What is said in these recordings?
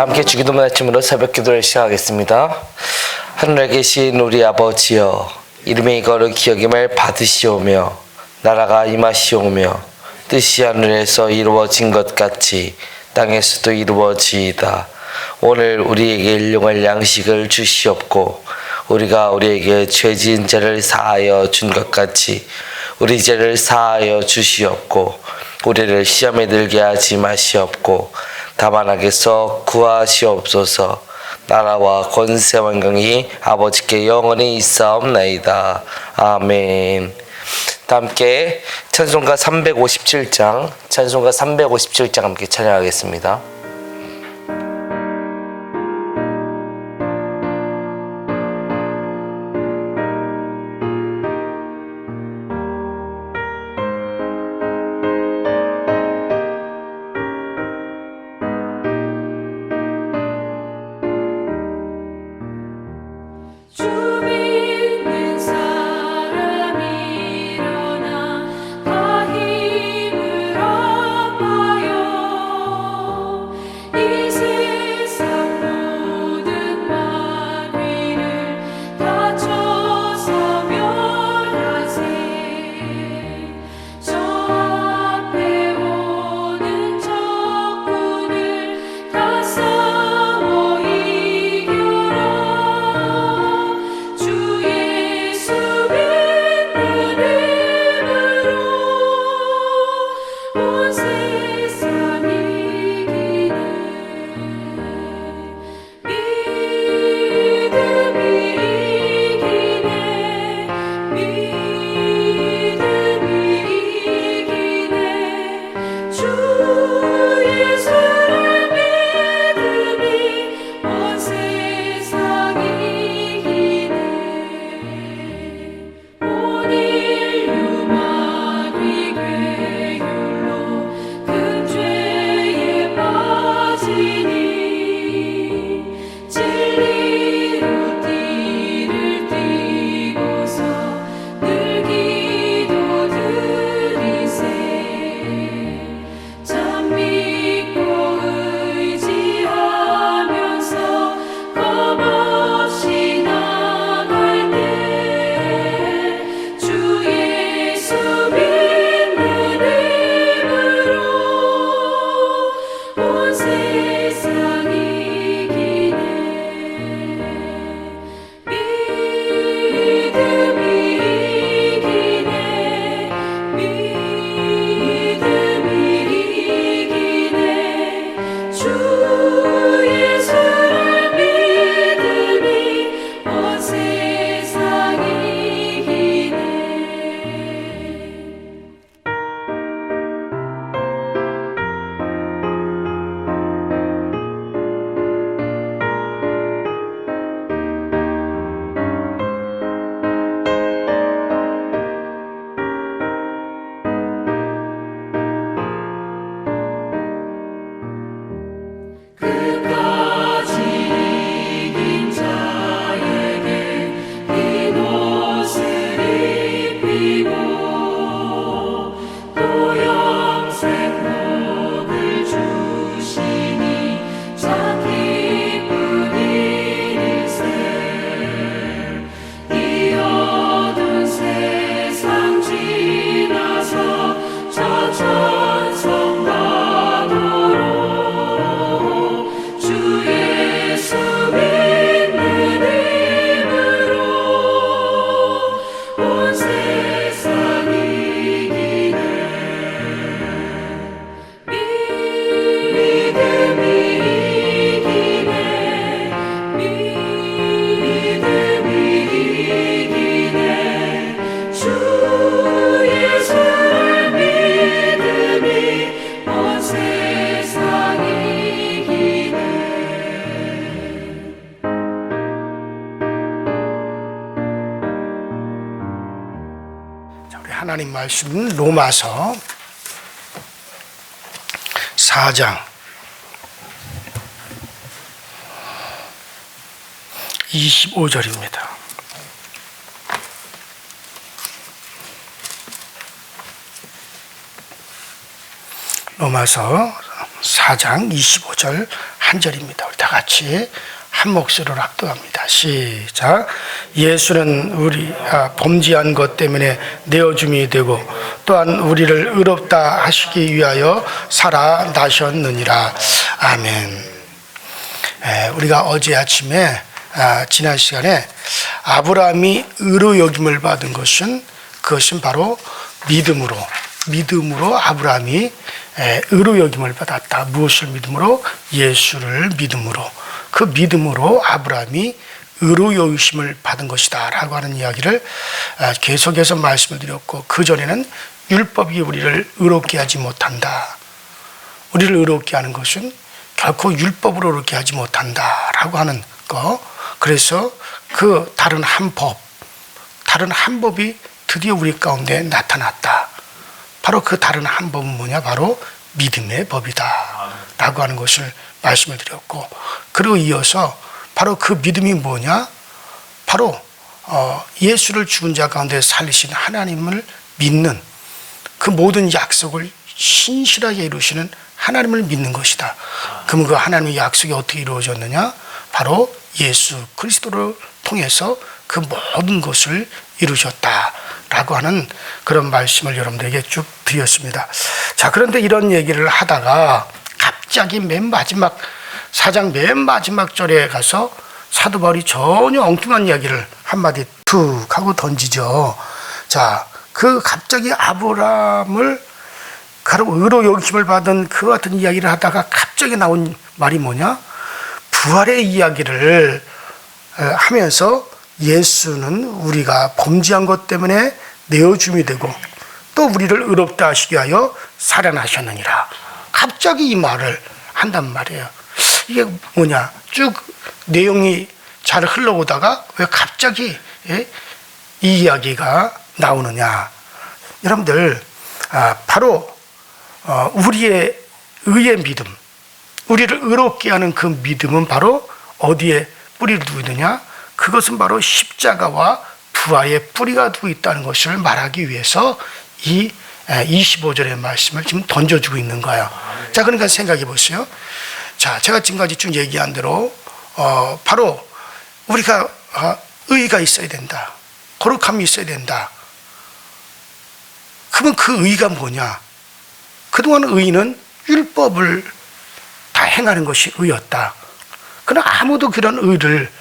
함께 주기도문 아침으로 새벽 기도를 시작하겠습니다. 하늘에 계신 우리 아버지여, 이름의 거룩히 받으시오며 나라가 임하시오며 뜻이 하늘에서 이루어진 것 같이 땅에서도 이루어지이다. 오늘 우리에게 일용할 양식을 주시옵고 우리가 우리에게 죄 지은 자를 사하여 준 것 같이 우리 죄를 사하여 주시옵고 우리를 시험에 들게 하지 마시옵고 다만 악에서 구하시옵소서. 나라와 권세와 영광이 아버지께 영원히 있사옵나이다. 아멘. 다 함께 찬송가 357장 함께 찬양하겠습니다. 하나님 말씀 로마서 4장 25절입니다. 로마서 4장 25절 한 절입니다. 우리 다 같이 한 목소리로 합독합니다. 시작. 예수는 우리 범죄한 것 때문에 내어줌이 되고 또한 우리를 의롭다 하시기 위하여 살아나셨느니라. 아멘. 우리가 어제 아침에 지난 시간에 아브라함이 의로 여김을 받은 그것은 바로 믿음으로 아브라함이 의로 여김을 받았다. 무엇을 믿음으로? 예수를 믿음으로. 그 믿음으로 아브라함이 의로 여기심을 받은 것이다 라고 하는 이야기를 계속해서 말씀을 드렸고, 그전에는 율법이 우리를 의롭게 하지 못한다. 우리를 의롭게 하는 것은 결코 율법으로 의롭게 하지 못한다 라고 하는 거. 그래서 그 다른 한 법이 드디어 우리 가운데 나타났다. 바로 그 다른 한 법은 뭐냐? 바로 믿음의 법이다 라고 하는 것을 말씀을 드렸고, 그리고 이어서 바로 그 믿음이 뭐냐? 바로 예수를 죽은 자 가운데 살리신 하나님을 믿는, 그 모든 약속을 신실하게 이루시는 하나님을 믿는 것이다. 그러면 그 하나님의 약속이 어떻게 이루어졌느냐? 바로 예수 그리스도를 통해서 그 모든 것을 이루셨다라고 하는 그런 말씀을 여러분들에게 쭉 드렸습니다. 자, 그런데 이런 얘기를 하다가 갑자기 맨 마지막 4장 맨 마지막 절에 가서 사도 바울이 전혀 엉뚱한 이야기를 한마디 툭 하고 던지죠. 자, 그 갑자기 아브라함을 의로 여김을 받은 그 같은 이야기를 하다가 갑자기 나온 말이 뭐냐? 부활의 이야기를 하면서 예수는 우리가 범죄한 것 때문에 내어줌이 되고 또 우리를 의롭다 하시기 위하여 살아나셨느니라. 갑자기 이 말을 한단 말이에요. 이게 뭐냐? 쭉 내용이 잘 흘러오다가 왜 갑자기 이 이야기가 나오느냐? 여러분들, 바로 우리의 의의 믿음, 우리를 의롭게 하는 그 믿음은 바로 어디에 뿌리를 두고 있느냐? 그것은 바로 십자가와 부활의 뿌리가 두고 있다는 것을 말하기 위해서 이 25절의 말씀을 지금 던져주고 있는 거예요. 자, 그러니까 생각해 보세요. 자, 제가 지금까지 쭉 얘기한 대로 바로 우리가 의가 있어야 된다. 거룩함이 있어야 된다. 그러면 그 의가 뭐냐? 그동안 의는 율법을 다 행하는 것이 의였다. 그러나 아무도 그런 의를,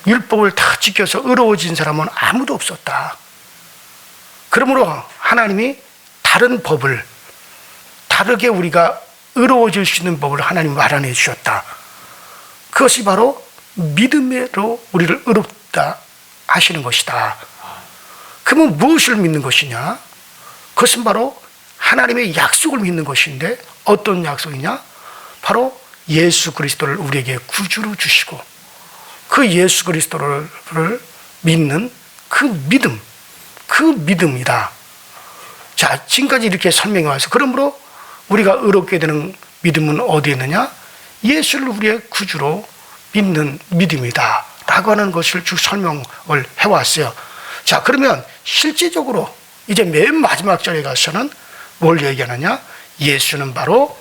율법을 다 지켜서 의로워진 사람은 아무도 없었다. 그러므로 하나님이 다른 법을, 다르게 우리가 의로워질 수 있는 법을 하나님이 마련해 주셨다. 그것이 바로 믿음으로 우리를 의롭다 하시는 것이다. 그러면 무엇을 믿는 것이냐? 그것은 바로 하나님의 약속을 믿는 것인데, 어떤 약속이냐? 바로 예수 그리스도를 우리에게 구주로 주시고 그 예수 그리스도를 믿는 그 믿음이다. 자, 지금까지 이렇게 설명해 와서, 그러므로 우리가 의롭게 되는 믿음은 어디에 있느냐? 예수를 우리의 구주로 믿는 믿음이다 라고 하는 것을 쭉 설명을 해왔어요. 자, 그러면 실제적으로 이제 맨 마지막 절에 가서는 뭘 얘기하느냐? 예수는 바로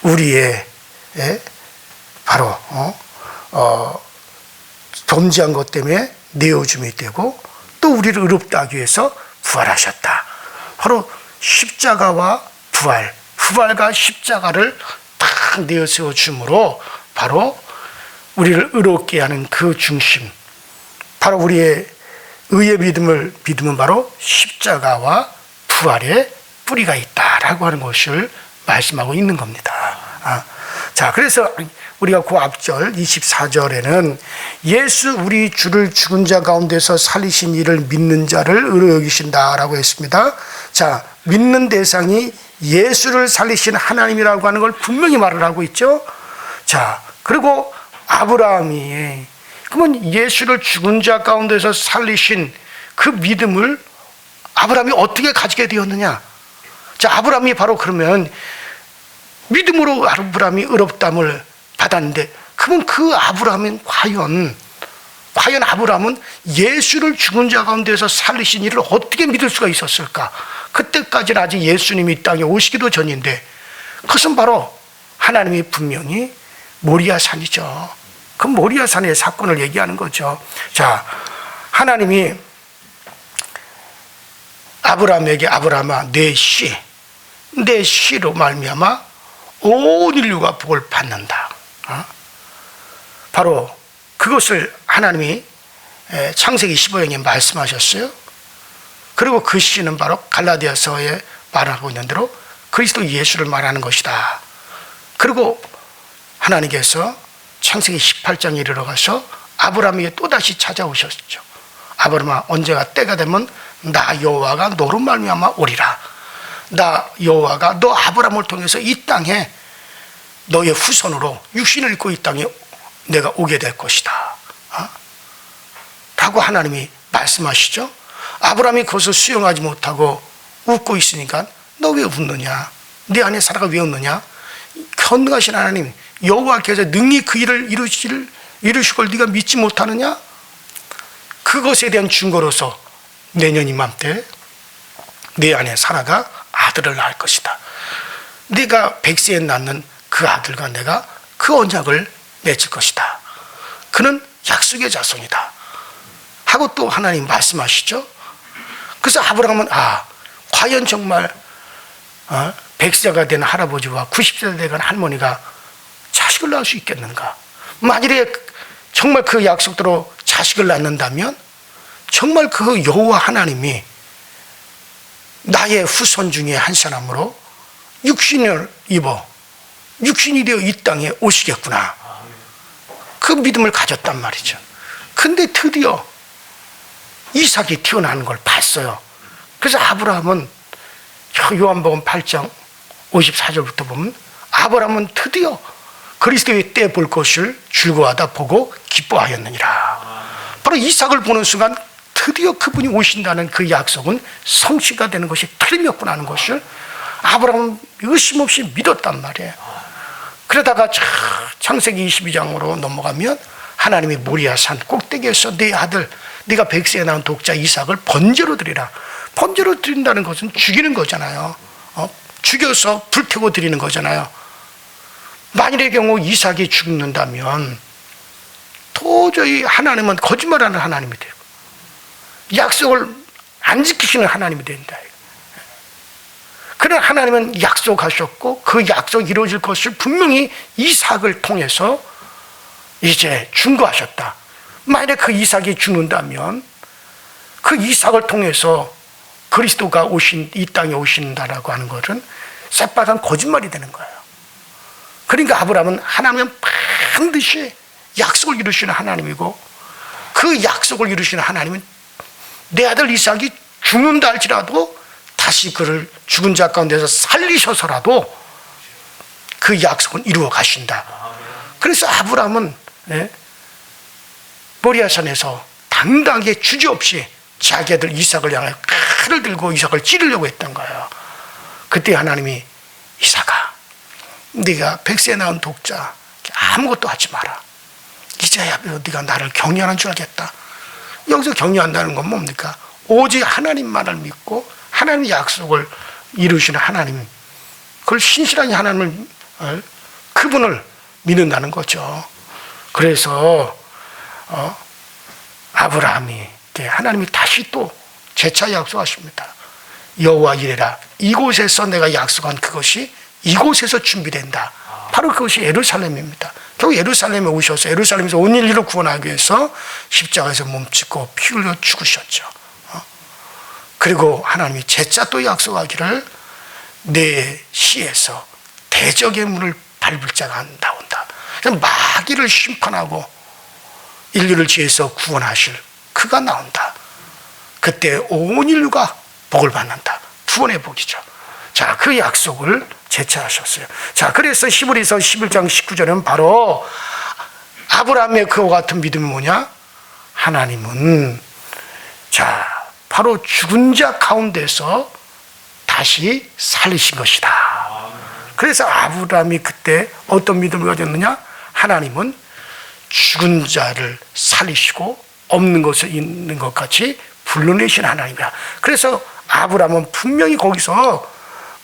우리의 바로 범죄한 것 때문에 내어줌이 되고 또 우리를 의롭다 하기 위해서 부활하셨다. 바로 십자가와 부활과 십자가를 딱 내어세워 줌으로 바로 우리를 의롭게 하는 그 중심, 바로 우리의 의의 믿음은 바로 십자가와 부활의 뿌리가 있다라고 하는 것을 말씀하고 있는 겁니다. 자, 그래서 우리가 그 앞절 24절에는 예수 우리 주를 죽은 자 가운데서 살리신 이를 믿는 자를 의로 여기신다라고 했습니다. 자, 믿는 대상이 예수를 살리신 하나님이라고 하는 걸 분명히 말을 하고 있죠. 자, 그리고 아브라함이, 그러면 예수를 죽은 자 가운데서 살리신 그 믿음을 아브라함이 어떻게 가지게 되었느냐? 자, 아브라함이 바로 그러면 믿음으로 아브라함이 의롭다함을 받았는데, 그러면 그 아브라함은 과연 아브라함은 예수를 죽은 자 가운데서 살리신 이를 어떻게 믿을 수가 있었을까? 그때까지는 아직 예수님이 이 땅에 오시기도 전인데, 그것은 바로 하나님이 분명히 모리아산이죠. 그 모리아산의 사건을 얘기하는 거죠. 자, 하나님이 아브라함에게 아브라함아 내 씨로 말미암아 온 인류가 복을 받는다. 바로 그것을 하나님이 창세기 15장에 말씀하셨어요. 그리고 그 씨는 바로 갈라디아서에 말하고 있는 대로 그리스도 예수를 말하는 것이다. 그리고 하나님께서 창세기 18장에 이르러 가서 아브라함에게 또다시 찾아오셨죠. 아브라함아 언제가 때가 되면 나 여호와가 너로 말미암아 오리라. 나 여호와가 너 아브라함을 통해서 이 땅에 너의 후손으로 육신을 입고 이 땅에 내가 오게 될 것이다. 라고 하나님이 말씀하시죠. 아브라함이 그것을 수용하지 못하고 웃고 있으니까 너 왜 웃느냐? 네 안에 사라가 왜 웃느냐? 견능하신 하나님 여호와께서 능히 그 일을 이루시걸 네가 믿지 못하느냐? 그것에 대한 증거로서 내년 이맘때 내 안에 사라가 아들을 낳을 것이다. 네가 100세에 낳는 그 아들과 내가 그 언약을 맺을 것이다. 그는 약속의 자손이다. 하고 또 하나님 말씀하시죠. 그래서 아브라함은 과연 정말 100세가 된 할아버지와 90세가 된 할머니가 자식을 낳을 수 있겠는가? 만일에 정말 그 약속대로 자식을 낳는다면 정말 그 여호와 하나님이 나의 후손 중에 한 사람으로 육신을 입어 육신이 되어 이 땅에 오시겠구나. 그 믿음을 가졌단 말이죠. 근데 드디어 이삭이 태어나는 걸 봤어요. 그래서 아브라함은 요한복음 8장 54절부터 보면 아브라함은 드디어 그리스도의 때 볼 것을 즐거워하다 보고 기뻐하였느니라. 바로 이삭을 보는 순간 드디어 그분이 오신다는 그 약속은 성취가 되는 것이 틀림없구나 하는 것을 아브라함은 의심 없이 믿었단 말이에요. 그러다가 창세기 22장으로 넘어가면 하나님이 모리아산 꼭대기에서 네 아들 네가 100세에 낳은 독자 이삭을 번제로 드리라. 번제로 드린다는 것은 죽이는 거잖아요. 죽여서 불태워 드리는 거잖아요. 만일의 경우 이삭이 죽는다면 도저히 하나님은 거짓말하는 하나님이 되고 약속을 안 지키시는 하나님이 된다. 그러나 하나님은 약속하셨고 그 약속이 이루어질 것을 분명히 이삭을 통해서 이제 증거하셨다. 만약에 그 이삭이 죽는다면 그 이삭을 통해서 그리스도가 이 땅에 오신다라고 하는 것은 새빨간 거짓말이 되는 거예요. 그러니까 아브라함은 하나님은 반드시 약속을 이루시는 하나님이고 그 약속을 이루시는 하나님은 내 아들 이삭이 죽는다 할지라도 다시 그를 죽은 자 가운데서 살리셔서라도 그 약속은 이루어 가신다. 그래서 아브라함은 모리아산에서 당당하게 주저없이 자기 아들 이삭을 향해 칼을 들고 이삭을 찌르려고 했던 거예요. 그때 하나님이 이삭아 네가 100세에 낳은 독자 아무것도 하지 마라. 이제야 네가 나를 격려하는 줄 알겠다. 여기서 격려한다는 건 뭡니까? 오직 하나님만을 믿고 하나님의 약속을 이루시는 하나님, 그걸 신실하게 하나님을 그분을 믿는다는 거죠. 그래서 아브라함이 하나님이 다시 또 재차 약속하십니다. 여호와 이래라 이곳에서 내가 약속한 그것이 이곳에서 준비된다. 바로 그것이 예루살렘입니다. 결국 예루살렘에 오셔서 예루살렘에서 온 인류를 구원하기 위해서 십자가에서 몸짓고 피 흘려 죽으셨죠. 그리고 하나님이 재차 또 약속하기를 내 씨에서 대적의 문을 밟을 자가 나온다. 마귀를 심판하고 인류를 지혜서 구원하실 그가 나온다. 그때 온 인류가 복을 받는다. 구원의 복이죠. 자, 그 약속을 재차하셨어요. 자, 그래서 히브리서 11장 19절은 바로 아브라함의 그와 같은 믿음이 뭐냐? 하나님은 바로 죽은 자 가운데서 다시 살리신 것이다. 그래서 아브라함이 그때 어떤 믿음을 가졌느냐? 하나님은 죽은 자를 살리시고 없는 것을 있는 것 같이 불러내신 하나님이야. 그래서 아브라함은 분명히 거기서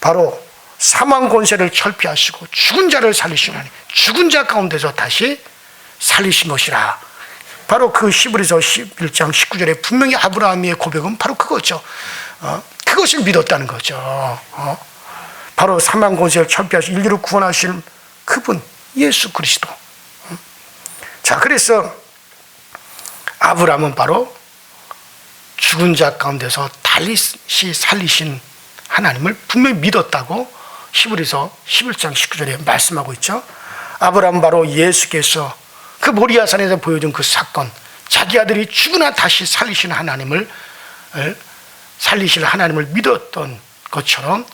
바로 사망 권세를 철폐하시고 죽은 자를 살리신 하나님, 죽은 자 가운데서 다시 살리신 것이라. 바로 그 히브리서 11장 19절에 분명히 아브라함의 고백은 바로 그거죠. 그것을 믿었다는 거죠. 바로 사망 권세를 철폐하시고 인류를 구원하실 그분 예수 그리스도. 자, 그래서 아브라함은 바로 죽은 자 가운데서 다시 살리신 하나님을 분명히 믿었다고 히브리서 11장 19절에 말씀하고 있죠. 아브라함은 바로 예수께서 그 모리아산에서 보여준 그 사건, 자기 아들이 죽으나 다시 살리신 하나님을 믿었던 것처럼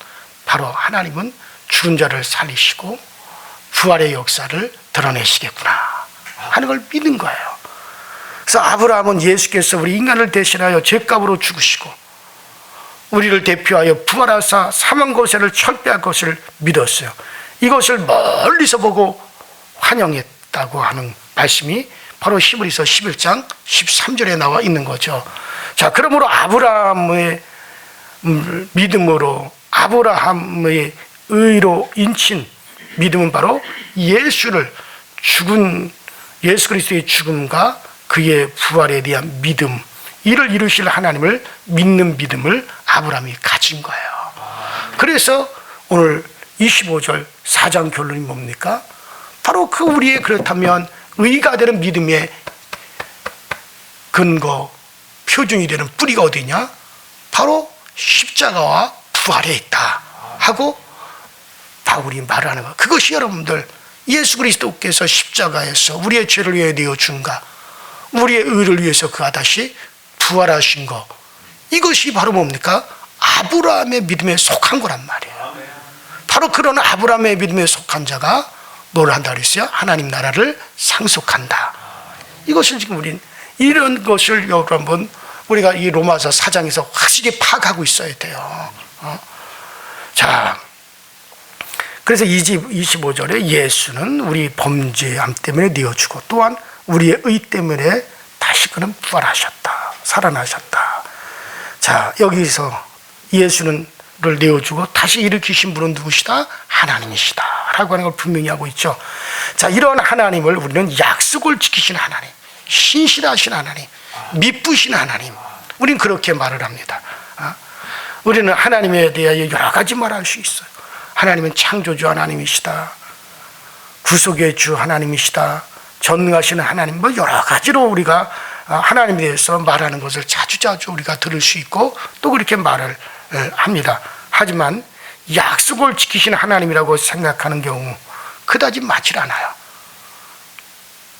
바로 하나님은 죽은 자를 살리시고 부활의 역사를 드러내시겠구나 하는 걸 믿는 거예요. 그래서 아브라함은 예수께서 우리 인간을 대신하여 죄값으로 죽으시고 우리를 대표하여 부활하사 사망 권세를 철폐할 것을 믿었어요. 이것을 멀리서 보고 환영했다고 하는 말씀이 바로 히브리서 11장 13절에 나와 있는 거죠. 자, 그러므로 아브라함의 믿음으로, 아브라함의 의로 인친 믿음은 바로 예수 그리스도의 죽음과 그의 부활에 대한 믿음, 이를 이루실 하나님을 믿는 믿음을 아브라함이 가진 거예요. 그래서 오늘 25절 4장 결론이 뭡니까? 바로 그 우리의 그렇다면 의가 되는 믿음의 근거, 표준이 되는 뿌리가 어디냐? 바로 십자가와 부활에 있다 하고 바울이 말을 하는 거. 그것이 여러분들 예수 그리스도께서 십자가에서 우리의 죄를 위해 내어준가, 우리의 의를 위해서 그가 다시 부활하신 거, 이것이 바로 뭡니까? 아브라함의 믿음에 속한 거란 말이에요. 바로 그런 아브라함의 믿음에 속한 자가 뭘 한다 그랬어요? 하나님 나라를 상속한다. 이것을 지금 우린 이런 것을 여러분 우리가 이 로마서 4장에서 확실히 파악하고 있어야 돼요. 자, 그래서 25절에 예수는 우리 범죄함 때문에 내어주고 또한 우리의 의 때문에 다시 그는 부활하셨다, 살아나셨다. 자, 여기서 예수를 내어주고 다시 일으키신 분은 누구시다? 하나님이시다 라고 하는 걸 분명히 하고 있죠. 자, 이런 하나님을 우리는 약속을 지키신 하나님, 신실하신 하나님, 미쁘신 하나님, 우리는 그렇게 말을 합니다. 우리는 하나님에 대하여 여러 가지 말할 수 있어요. 하나님은 창조주 하나님이시다, 구속의 주 하나님이시다, 전능하시는 하나님, 뭐 여러 가지로 우리가 하나님에 대해서 말하는 것을 자주자주 우리가 들을 수 있고 또 그렇게 말을 합니다. 하지만 약속을 지키시는 하나님이라고 생각하는 경우 그다지 맞질 않아요.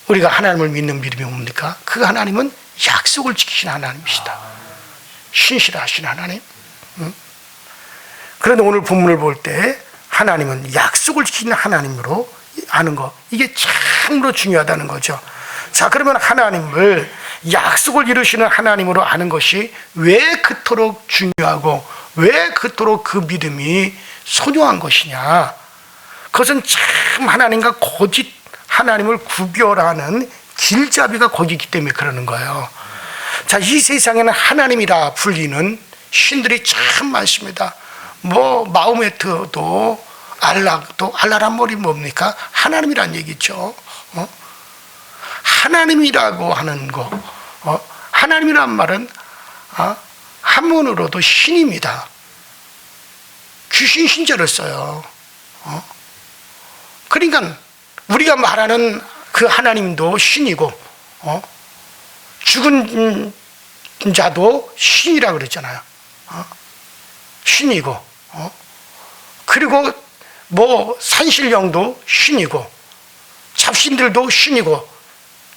우리가 하나님을 믿는 믿음이 뭡니까? 그 하나님은 약속을 지키시는 하나님이시다, 신실하신 하나님. 그런데 오늘 본문을 볼 때 하나님은 약속을 지키는 하나님으로 아는 거, 이게 참으로 중요하다는 거죠. 자, 그러면 하나님을 약속을 이루시는 하나님으로 아는 것이 왜 그토록 중요하고 왜 그토록 그 믿음이 소중한 것이냐? 그것은 참 하나님과 거짓 하나님을 구별하는 길잡이가 거기 있기 때문에 그러는 거예요. 자, 이 세상에는 하나님이라 불리는 신들이 참 많습니다. 뭐 마호메트도 알라도, 알라란 말이 뭡니까? 하나님이란 얘기죠. 하나님이라고 하는 거, 하나님이란 말은 한문으로도 신입니다. 귀신 신자를 써요. 그러니까 우리가 말하는 그 하나님도 신이고, 죽은 자도 신이라 그랬잖아요. 신이고, 그리고 뭐 산신령도 신이고, 잡신들도 신이고,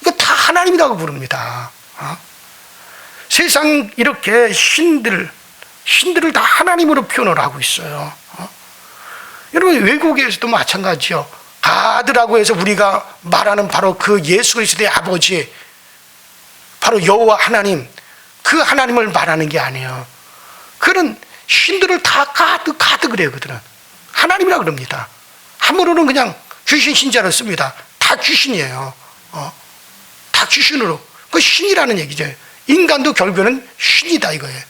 이거 다 하나님이라고 부릅니다. 세상 이렇게 신들을 다 하나님으로 표현을 하고 있어요. 여러분 외국에서도 마찬가지요. 가드라고 해서 우리가 말하는 바로 그 예수 그리스도의 아버지, 바로 여호와 하나님, 그 하나님을 말하는 게 아니에요. 그런 신들을 다 가드 그래요. 그들은 하나님이라 그럽니다. 한문으로는 그냥 귀신 신자를 씁니다. 다 귀신이에요. 다 귀신으로. 그 신이라는 얘기죠. 인간도 결국에는 신이다 이거예요.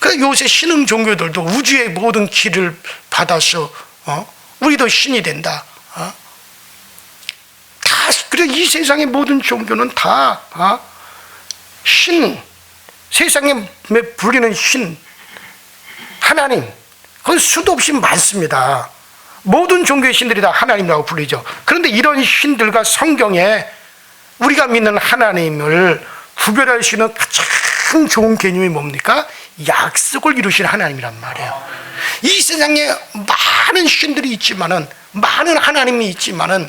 그래 요새 신흥 종교들도 우주의 모든 길을 받아서 우리도 신이 된다. 다 그래 이 세상의 모든 종교는 다 신, 세상에 불리는 신, 하나님, 그건 수도 없이 많습니다. 모든 종교의 신들이 다 하나님이라고 불리죠. 그런데 이런 신들과 성경에 우리가 믿는 하나님을 구별할 수 있는 가장 좋은 개념이 뭡니까? 약속을 이루신 하나님이란 말이에요. 이 세상에 많은 신들이 있지만은, 많은 하나님이 있지만은,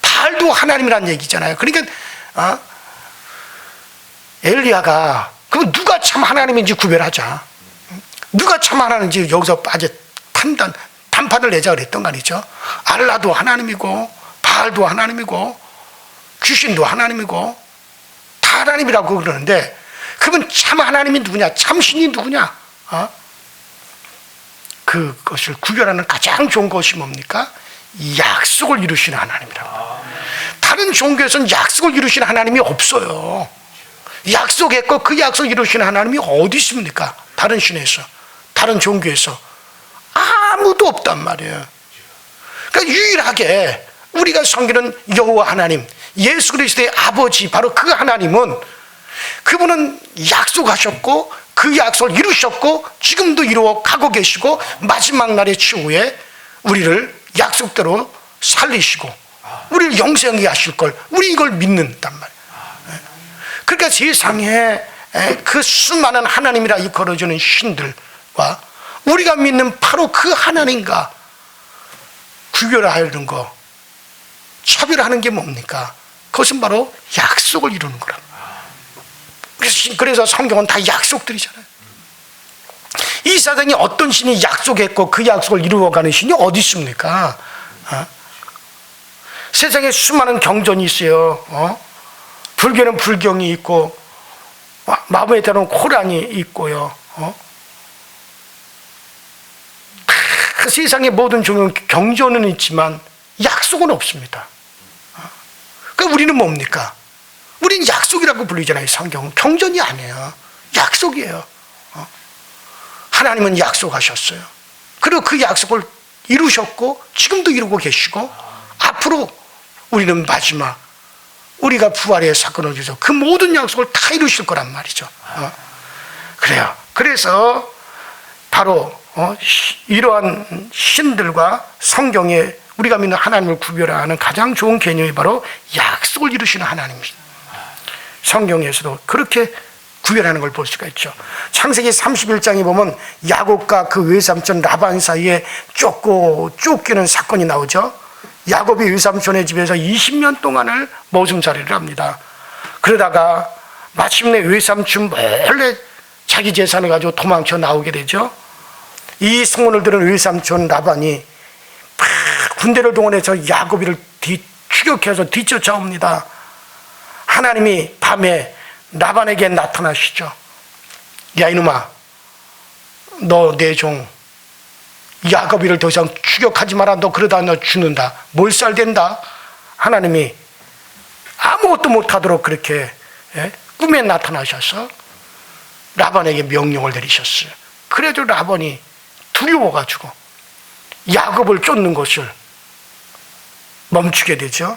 바알도 하나님이란 얘기잖아요. 그러니까 엘리야가 그 누가 참 하나님인지 구별하자. 누가 참 하나님인지 여기서 단판을 내자 그랬던 거 아니죠? 알라도 하나님이고 바알도 하나님이고 귀신도 하나님이고 다 하나님이라고 그러는데, 그러면 참 하나님이 누구냐? 참 신이 누구냐? 그것을 구별하는 가장 좋은 것이 뭡니까? 약속을 이루시는 하나님이라고. 다른 종교에서는 약속을 이루시는 하나님이 없어요. 약속했고 그 약속 이루시는 하나님이 어디 있습니까? 다른 신에서, 다른 종교에서 아무도 없단 말이에요. 그러니까 유일하게 우리가 섬기는 여호와 하나님, 예수 그리스도의 아버지, 바로 그 하나님은, 그분은 약속하셨고 그 약속을 이루셨고 지금도 이루어 가고 계시고 마지막 날의 추후에 우리를 약속대로 살리시고 우리를 영생하게 하실 걸, 우리 이걸 믿는단 말이에요. 그러니까 세상에 그 수많은 하나님이라 일컬어주는 신들과 우리가 믿는 바로 그 하나님과 구별하는 거, 차별하는 게 뭡니까? 그것은 바로 약속을 이루는 거랍니다. 그래서 성경은 다 약속들이잖아요. 이 세상에 어떤 신이 약속했고 그 약속을 이루어가는 신이 어디 있습니까? 세상에 수많은 경전이 있어요. 불교는 불경이 있고 마음에 따른 코란이 있고요. 그 세상의 모든 종교는 경전은 있지만 약속은 없습니다. 그러니까 우리는 뭡니까? 우리는 약속이라고 불리잖아요. 성경은 경전이 아니에요. 약속이에요. 하나님은 약속하셨어요. 그리고 그 약속을 이루셨고 지금도 이루고 계시고 앞으로 우리는 마지막 우리가 부활의 사건을 위해서 그 모든 약속을 다 이루실 거란 말이죠. 그래요. 그래서 바로 이러한 신들과 성경에 우리가 믿는 하나님을 구별하는 가장 좋은 개념이 바로 약속을 이루시는 하나님입니다. 성경에서도 그렇게 구별하는 걸 볼 수가 있죠. 창세기 31장에 보면 야곱과 그 외삼촌 라반 사이에 쫓기는 사건이 나오죠. 야곱이 외삼촌의 집에서 20년 동안을 머슴살이를 합니다. 그러다가 마침내 외삼촌 몰래 자기 재산을 가지고 도망쳐 나오게 되죠. 이 소문을 들은 외삼촌 라반이 군대를 동원해서 야곱이를 추격해서 뒤쫓아옵니다. 하나님이 밤에 라반에게 나타나시죠. 야 이놈아, 너 내 종 야곱이를 더 이상 추격하지 마라. 너 그러다 너 죽는다. 몰살된다. 하나님이 아무것도 못하도록 그렇게 꿈에 나타나셔서 라반에게 명령을 내리셨어요. 그래도 라반이 두려워가지고 야곱을 쫓는 것을 멈추게 되죠.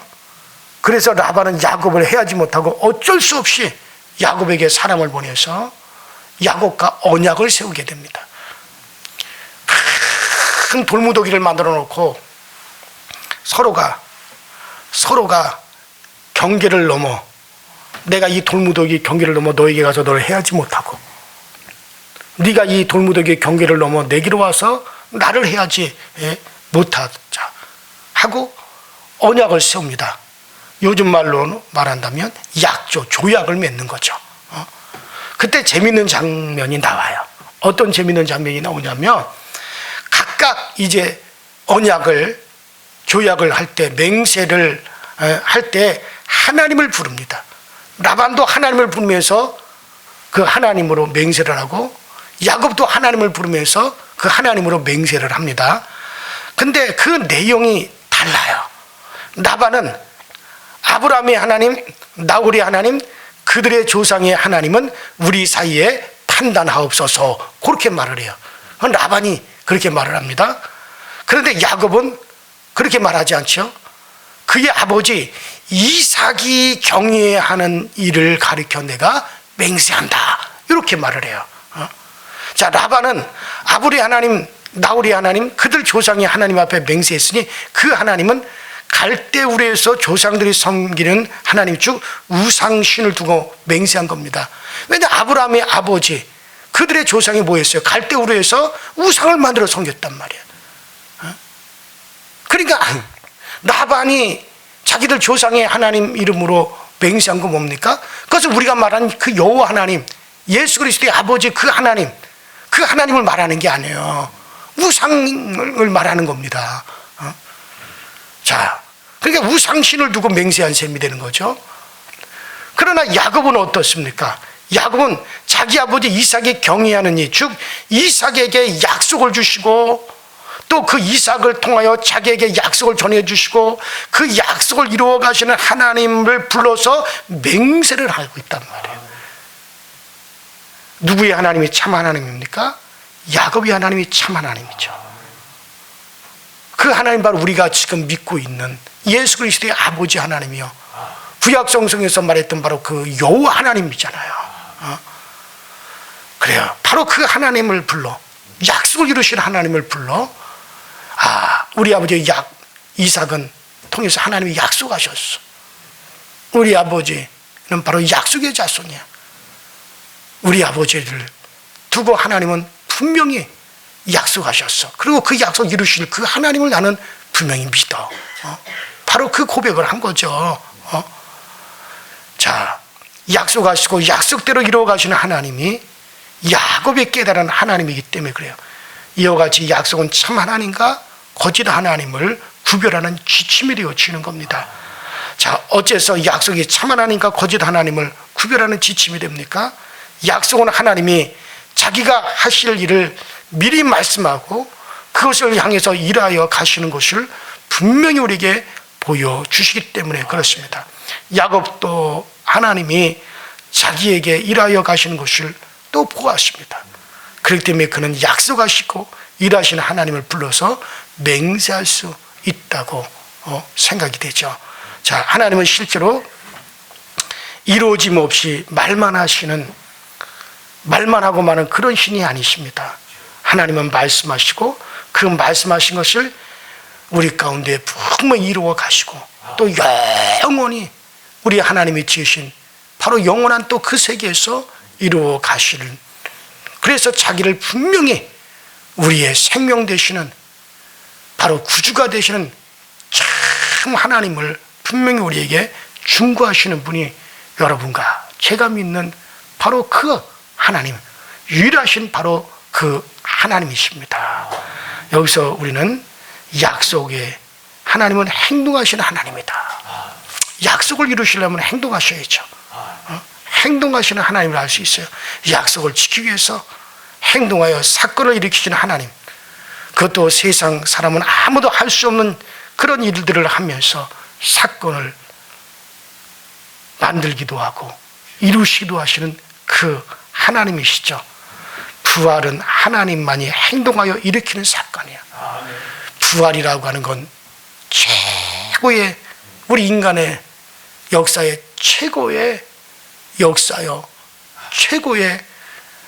그래서 라반은 야곱을 해하지 못하고 어쩔 수 없이 야곱에게 사람을 보내서 야곱과 언약을 세우게 됩니다. 큰 돌무더기를 만들어 놓고 서로가 경계를 넘어, 내가 이 돌무더기 경계를 넘어 너에게 가서 너를 해하지 못하고 네가 이 돌무더기 경계를 넘어 내게로 와서 나를 해하지 못하자 하고 언약을 세웁니다. 요즘 말로 말한다면 약조, 조약을 맺는 거죠. 그때 재밌는 장면이 나와요. 어떤 재밌는 장면이 나오냐면 각각 이제 언약을, 조약을 할 때, 맹세를 할 때 하나님을 부릅니다. 라반도 하나님을 부르면서 그 하나님으로 맹세를 하고 야곱도 하나님을 부르면서 그 하나님으로 맹세를 합니다. 근데 그 내용이 달라요. 라반은 아브라함의 하나님, 나홀의 하나님, 그들의 조상의 하나님은 우리 사이에 판단하옵소서 그렇게 말을 해요. 라반이 그렇게 말을 합니다. 그런데 야곱은 그렇게 말하지 않죠. 그의 아버지 이삭이 경외하는 일을 가리켜 내가 맹세한다 이렇게 말을 해요. 자, 라반은 아브리 하나님, 나홀이 하나님, 그들 조상이 하나님 앞에 맹세했으니 그 하나님은 갈대우르에서 조상들이 섬기는 하나님 즉 우상신을 두고 맹세한 겁니다. 왜냐하면 아브라함의 아버지 그들의 조상이 뭐였어요? 갈대우르에서 우상을 만들어 섬겼단 말이에요. 그러니까 라반이 자기들 조상의 하나님 이름으로 맹세한 거 뭡니까? 그것은 우리가 말하는 그 여호와 하나님, 예수 그리스도의 아버지 그 하나님을 말하는 게 아니에요. 우상을 말하는 겁니다. 자, 그러니까 우상신을 두고 맹세한 셈이 되는 거죠. 그러나 야곱은 어떻습니까? 야곱은 자기 아버지 이삭에 경외하는 이, 즉 이삭에게 약속을 주시고 또 그 이삭을 통하여 자기에게 약속을 전해주시고 그 약속을 이루어 가시는 하나님을 불러서 맹세를 하고 있단 말이에요. 누구의 하나님이 참 하나님입니까? 야곱의 하나님이 참 하나님이죠. 그 하나님 바로 우리가 지금 믿고 있는 예수 그리스도의 아버지 하나님이요, 구약 성경에서 말했던 바로 그 여호와 하나님이잖아요. 그래요. 바로 그 하나님을 불러, 약속을 이루신 하나님을 불러, 우리 아버지 이삭은 통해서 하나님이 약속하셨어. 우리 아버지는 바로 약속의 자손이야. 우리 아버지를 두고 하나님은 분명히 약속하셨어. 그리고 그 약속 이루실 그 하나님을 나는 분명히 믿어. 바로 그 고백을 한 거죠. 자, 약속하시고 약속대로 이루어 가시는 하나님이 야곱의 깨달은 하나님이기 때문에 그래요. 이와 같이 약속은 참 하나님과 거짓 하나님을 구별하는 지침이 되어지는 겁니다. 자, 어째서 약속이 참 하나님과 거짓 하나님을 구별하는 지침이 됩니까? 약속은 하나님이 자기가 하실 일을 미리 말씀하고 그것을 향해서 일하여 가시는 것을 분명히 우리에게 보여주시기 때문에 그렇습니다. 야곱도 하나님이 자기에게 일하여 가시는 것을 또 보았습니다. 그렇기 때문에 그는 약속하시고 일하시는 하나님을 불러서 맹세할 수 있다고 생각이 되죠. 자, 하나님은 실제로 이루어짐 없이 말만 하고 마는 그런 신이 아니십니다. 하나님은 말씀하시고 그 말씀하신 것을 우리 가운데 분명히 이루어 가시고 또 영원히 우리 하나님이 지으신 바로 영원한 또 그 세계에서 이루어 가시는, 그래서 자기를 분명히 우리의 생명 되시는 바로 구주가 되시는 참 하나님을 분명히 우리에게 중구하시는 분이 여러분과 제가 믿는 바로 그 하나님, 유일하신 바로 그 하나님이십니다. 여기서 우리는 약속에 하나님은 행동하시는 하나님이다. 약속을 이루시려면 행동하셔야죠. 행동하시는 하나님을 알 수 있어요. 약속을 지키기 위해서 행동하여 사건을 일으키시는 하나님, 그것도 세상 사람은 아무도 할 수 없는 그런 일들을 하면서 사건을 만들기도 하고 이루시기도 하시는 그 하나님이시죠. 부활은 하나님만이 행동하여 일으키는 사건이야. 부활이라고 하는 건 최고의, 우리 인간의 역사의 최고의 역사요, 최고의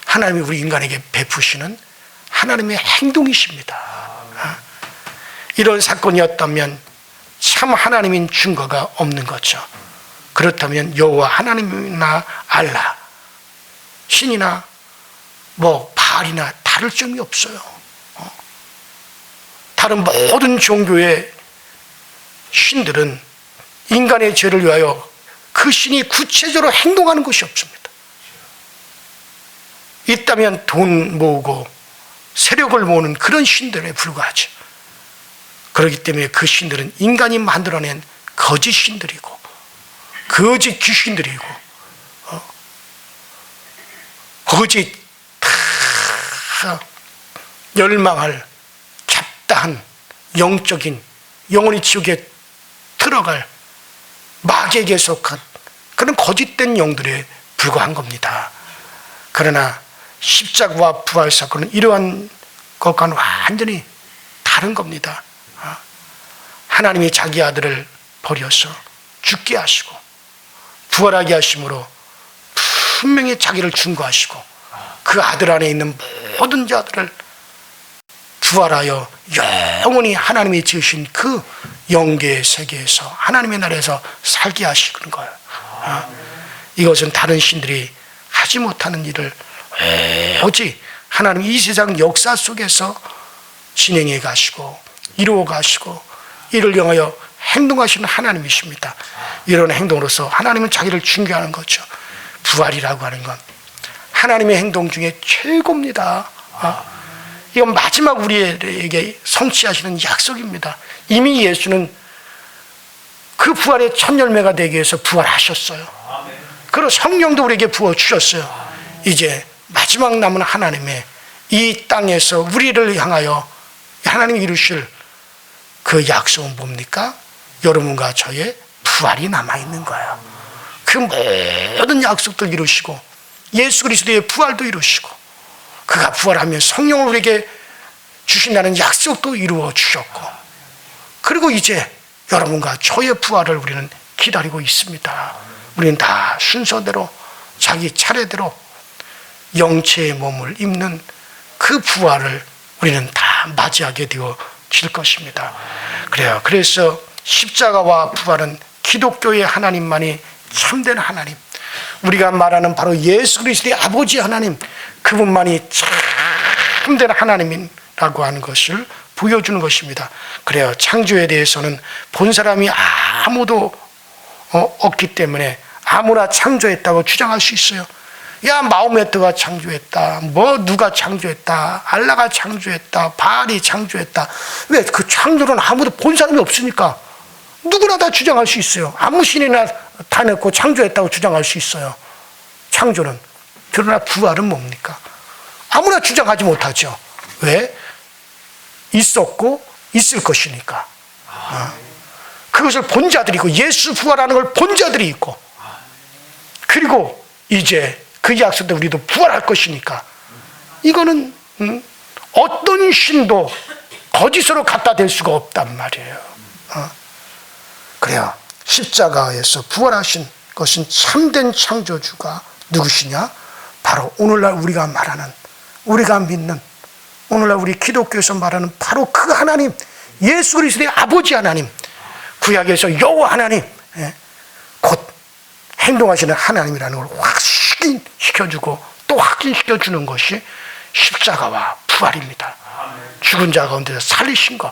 하나님이 우리 인간에게 베푸시는 하나님의 행동이십니다. 이런 사건이었다면 참 하나님인 증거가 없는 거죠. 그렇다면 여호와 하나님이나 알라, 신이나 뭐 바알이나 다를 점이 없어요. 다른 모든 종교의 신들은 인간의 죄를 위하여 그 신이 구체적으로 행동하는 것이 없습니다. 있다면 돈 모으고 세력을 모으는 그런 신들에 불과하죠. 그렇기 때문에 그 신들은 인간이 만들어낸 거짓 신들이고 거짓 귀신들이고 거짓 다 멸망할 잡다한 영적인 영원히 지옥에 들어갈 마귀에게 속한 그런 거짓된 영들에 불과한 겁니다. 그러나 십자가와 부활 사건은 이러한 것과는 완전히 다른 겁니다. 하나님이 자기 아들을 버려서 죽게 하시고 부활하게 하심으로 분명히 자기를 증거하시고 그 아들 안에 있는 모든 자들을 부활하여 영원히 하나님이 지으신 그 영계의 세계에서 하나님의 나라에서 살게 하시는 거예요. 이것은 다른 신들이 하지 못하는 일을 오직 하나님 이 세상 역사 속에서 진행해 가시고 이루어 가시고 이를 향하여 행동하시는 하나님이십니다. 이런 행동으로서 하나님은 자기를 증거하는 거죠. 부활이라고 하는 건 하나님의 행동 중에 최고입니다. 이건 마지막 우리에게 성취하시는 약속입니다. 이미 예수는 그 부활의 첫 열매가 되기 위해서 부활하셨어요. 그리고 성령도 우리에게 부어주셨어요. 이제 마지막 남은 하나님의 이 땅에서 우리를 향하여 하나님이 이루실 그 약속은 뭡니까? 여러분과 저의 부활이 남아있는 거예요. 그 모든 약속들 이루시고 예수 그리스도의 부활도 이루시고 그가 부활하면 성령을 우리에게 주신다는 약속도 이루어 주셨고 그리고 이제 여러분과 저의 부활을 우리는 기다리고 있습니다. 우리는 다 순서대로 자기 차례대로 영체의 몸을 입는 그 부활을 우리는 다 맞이하게 되어질 것입니다. 그래요. 그래서 십자가와 부활은 기독교의 하나님만이 참된 하나님, 우리가 말하는 바로 예수 그리스도의 아버지 하나님, 그분만이 참된 하나님이라고 하는 것을 보여주는 것입니다. 그래요. 창조에 대해서는 본 사람이 아무도 없기 때문에 아무나 창조했다고 주장할 수 있어요. 야, 마호메트가 창조했다, 뭐 누가 창조했다, 알라가 창조했다, 바알이 창조했다. 왜? 그 창조는 아무도 본 사람이 없으니까 누구나 다 주장할 수 있어요. 아무 신이나 다 넣고 창조했다고 주장할 수 있어요. 창조는. 그러나 부활은 뭡니까? 아무나 주장하지 못하죠. 왜? 있었고 있을 것이니까. 그것을 본 자들이 있고 예수 부활하는 걸 본 자들이 있고 그리고 이제 그 약속대 우리도 부활할 것이니까 이거는 어떤 신도 거짓으로 갖다 댈 수가 없단 말이에요. 그래요. 십자가에서 부활하신 것은 참된 창조주가 누구시냐? 바로 오늘날 우리가 말하는, 우리가 믿는, 오늘날 우리 기독교에서 말하는 바로 그 하나님, 예수 그리스도의 아버지 하나님, 구약에서 여호와 하나님, 곧 행동하시는 하나님이라는 걸 확신시켜주고 또 확신시켜주는 것이 십자가와 부활입니다. 죽은 자 가운데서 살리신 것.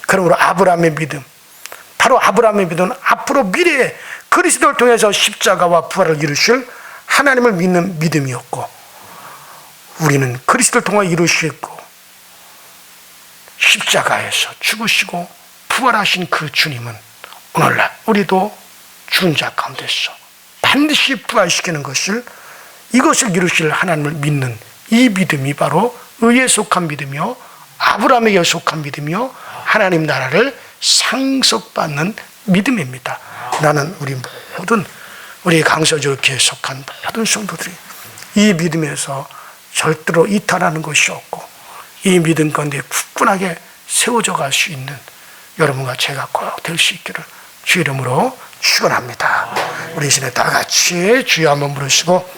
그러므로 아브라함의 믿음, 바로 아브라함의 믿음은 앞으로 미래에 그리스도를 통해서 십자가와 부활을 이루실 하나님을 믿는 믿음이었고, 우리는 그리스도를 통해 이루시고 십자가에서 죽으시고 부활하신 그 주님은 오늘날 우리도 죽은 자 가운데서 반드시 부활시키는 것을, 이것을 이루실 하나님을 믿는 이 믿음이 바로 의에 속한 믿음이요 아브라함에게 속한 믿음이요 하나님 나라를 상속받는 믿음입니다. 나는 우리 모든 우리 강서교회에 속한 모든 성도들이 이 믿음에서 절대로 이탈하는 것이 없고 이 믿음 가운데 굳건하게 세워져 갈 수 있는 여러분과 제가 꼭 될 수 있기를 주 이름으로 축원합니다. 우리 이 시간에 다 같이 주여 한번 부르시고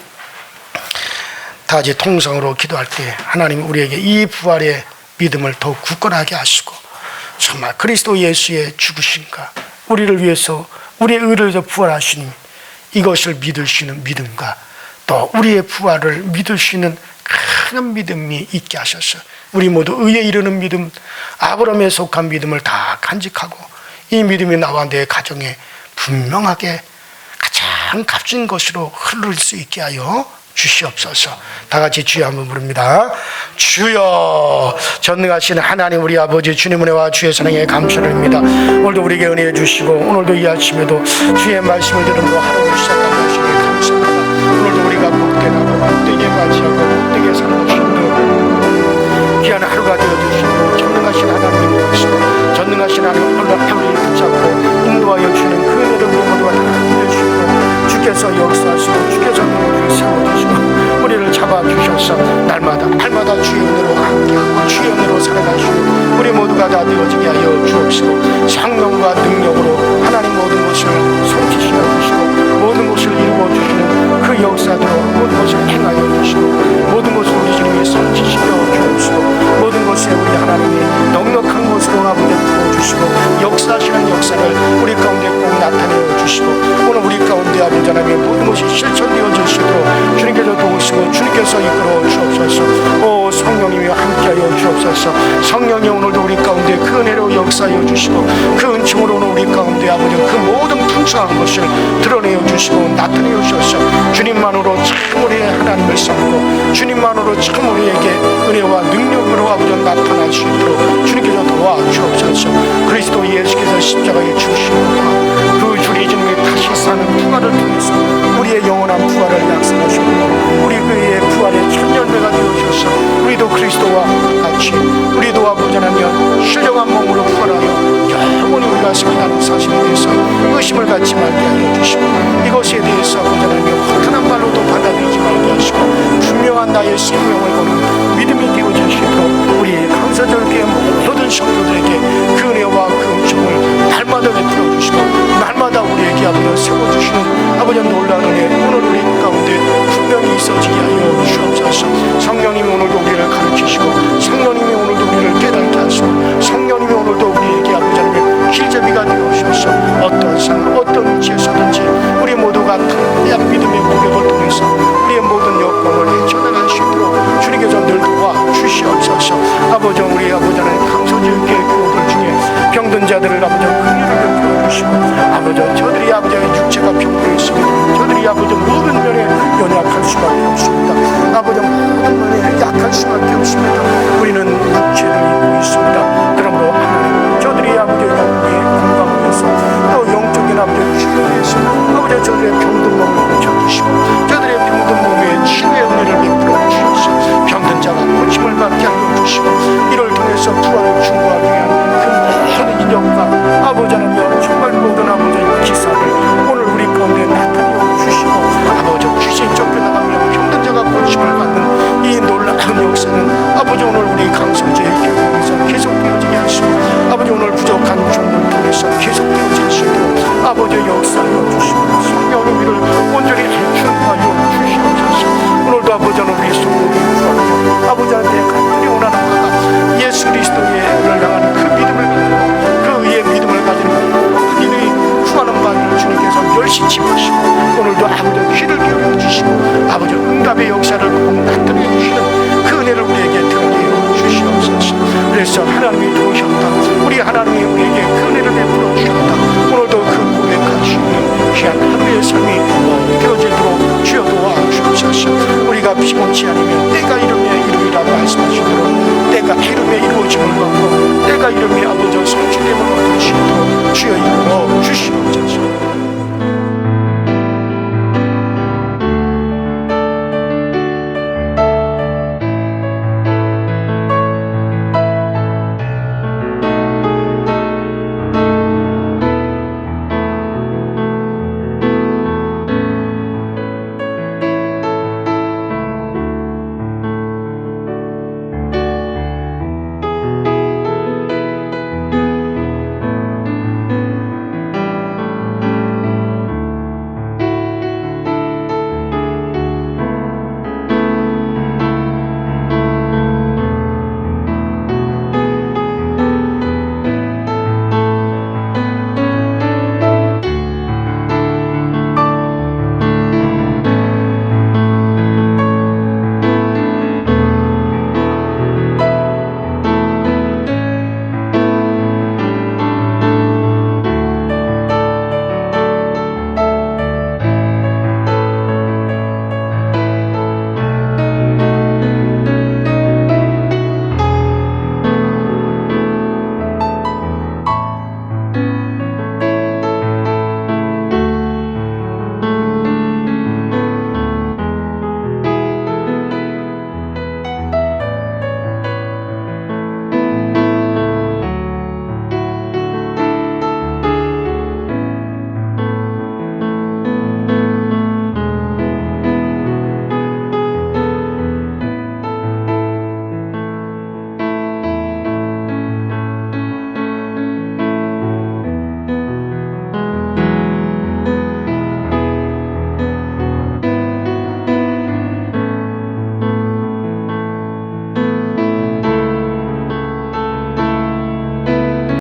다 같이 통성으로 기도할 때 하나님 우리에게 이 부활의 믿음을 더욱 굳건하게 하시고 정말 그리스도 예수의 죽으심과 우리를 위해서 우리의 의를 위해서 부활하시니 이것을 믿을 수 있는 믿음과 또 우리의 부활을 믿을 수 있는 큰 믿음이 있게 하셔서 우리 모두 의에 이르는 믿음, 아브라함에 속한 믿음을 다 간직하고 이 믿음이 나와 내 가정에 분명하게 가장 값진 것으로 흐를 수 있게 하여 주시옵소서. 다 같이 주여 한번 부릅니다. 주여, 전능하신 하나님 우리 아버지 주님 은혜와 주의 사랑에 감사드립니다. 오늘도 우리에게 은혜 주시고 오늘도 이 아침에도 주의 말씀을 들음으로 하루를 시작하게 하시니 감사합니다. 오늘도 우리가 복되게 나고 복되게 맞이하고 복되게 사는 것입니다. 귀한 하루가 되어주시고 전능하신 하나님이 되시고 전능하신 하나님 오늘 우리를 붙잡고 인도하여 주는 그 은혜를 우리 모두가 다 누려주시고 주께서 역사하시고 주께서 우리를 세워주시고 우리를 잡아주셔서 준비가 다 되어지게 하여 주옵시고 성령과 능력으로 하나님 모든 것을 성취시켜 주시고 모든 것을 이루어 주시는 그 역사대로 모든 것을 행하여 주시고 모든 것을 우리 주님이 성취시켜 주옵시고 모든 것에 우리 하나님이 넉넉한 것으로 아버지 부어주시고 역사하시는 역사를 우리 가운데 꼭 나타내어 주시고 오늘 우리 가운데 아버지 하나님의 모든 것이 실천되어 주시도록 주님께서 도우시고 주님께서 이끌어 주옵소서. 오 성령님이 함께하여 주옵소서. 성령이 오늘도 우리 가운데 그 은혜로 역사하여 주시고 그 은총으로 오늘 우리 가운데 아버지 그 모든 풍성한 것을 드러내어 주시고 나타내어 주셔서 주님만으로 참 우리의 하나님을 삼고 주님만으로 참 우리에게 은혜와 능력으로 아버지 나타날 수 있도록 주님께서 도와 주옵소서. 그리스도 예수께서 십자가에 죽으시고 그 주리 주님의 다시 사는 부활을 통해서 우리의 영원한 부활을 약속하셨고 우리 그의 부활의 천년배가 되어주셔서 우리도 그리스도와 같이 우리도 아버지 하나님 신령한 몸으로 부활하여 영원히 우리가 산다는 사실에 대해서 의심을 갖지 말게 하여 주시고 이것에 대해서 아버지 하나님 허탄한 말로도 받아들이지 말게 하시고 분명한 나의 생명을 거는 믿음이 되어주시도록 우리 강사절교의 모든 성도들에게 그 은혜와 그 은총을 날마다 베풀어 주시고 날마다 우리에게 아버지 세워주시는 아버지 놀라운 은혜 오늘 우리 가운데 분명히 있어지게 하여 주옵소서. 성령님이 오늘도 우리를 가르치시고 성령님이 오늘도 우리를 깨닫게 하시고 성령님이 오늘도 우리에게 아버지 하나님의 길잡이가 되어주셔서 어떤 상황 어떤 위치에서든지 우리 모두가 다양 믿음의 고백을 통해서 우리의 모든 여건을 헤쳐나갈 수 있도록 주님께서 늘 도와주시옵소서. 아버지 우리 아버지 하나님 강소지교회 교우들 중에 병든 자들을 아버지 긍휼을 베풀어 주시고 아버지 저들이 아버지의 육체가 병들어 있습니다. 저들이 아버지 모든 면에 연약할 수밖에 없습니다. 아버지 모든 면에 약할 수밖에 없습니다. 우리는 육체를 입고 있습니다. 그러므로 하나님 저들이 아버지 영의 건강을 위해서 또 영적인 아버지 치료를 위해서 아버지 저들의 병